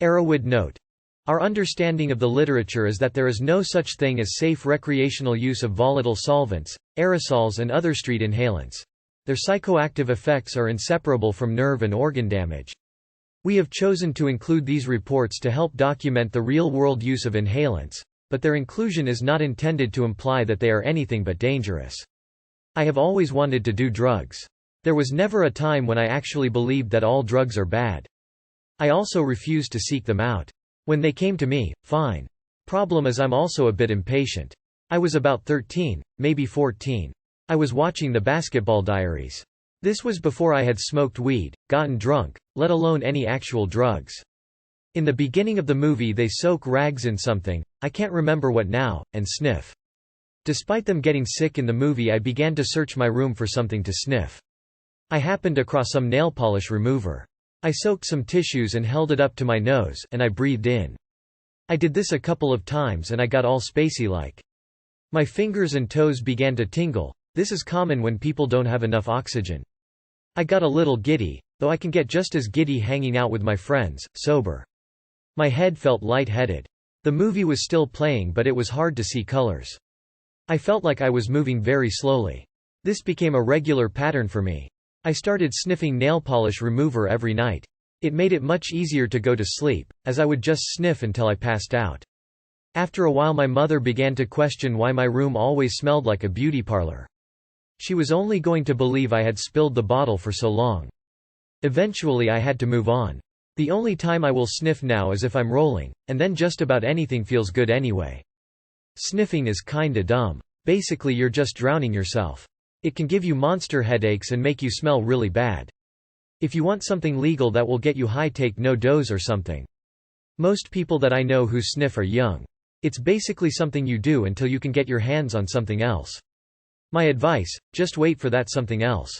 Erowid note. Our understanding of the literature is that there is no such thing as safe recreational use of volatile solvents, aerosols and other street inhalants. Their psychoactive effects are inseparable from nerve and organ damage. We have chosen to include these reports to help document the real-world use of inhalants, but their inclusion is not intended to imply that they are anything but dangerous. I have always wanted to do drugs. There was never a time when I actually believed that all drugs are bad. I also refused to seek them out. When they came to me, fine. Problem is I'm also a bit impatient. I was about 13, maybe 14. I was watching the basketball Diaries. This was before I had smoked weed, gotten drunk, let alone any actual drugs. In the beginning of the movie they soak rags in something, I can't remember what now, and sniff. Despite them getting sick in the movie, I began to search my room for something to sniff. I happened across some nail polish remover. I soaked some tissues and held it up to my nose, and I breathed in. I did this a couple of times and I got all spacey-like. My fingers and toes began to tingle. This is common when people don't have enough oxygen. I got a little giddy, though I can get just as giddy hanging out with my friends, sober. My head felt light-headed. The movie was still playing but it was hard to see colors. I felt like I was moving very slowly. This became a regular pattern for me. I started sniffing nail polish remover every night. It made it much easier to go to sleep, as I would just sniff until I passed out. After a while my mother began to question why my room always smelled like a beauty parlor. She was only going to believe I had spilled the bottle for so long. Eventually I had to move on. The only time I will sniff now is if I'm rolling, and then just about anything feels good anyway. Sniffing is kinda dumb. Basically you're just drowning yourself. It can give you monster headaches and make you smell really bad. If you want something legal that will get you high, take no dose or something. Most people that I know who sniff are young. It's basically something you do until you can get your hands on something else. My advice, just wait for that something else.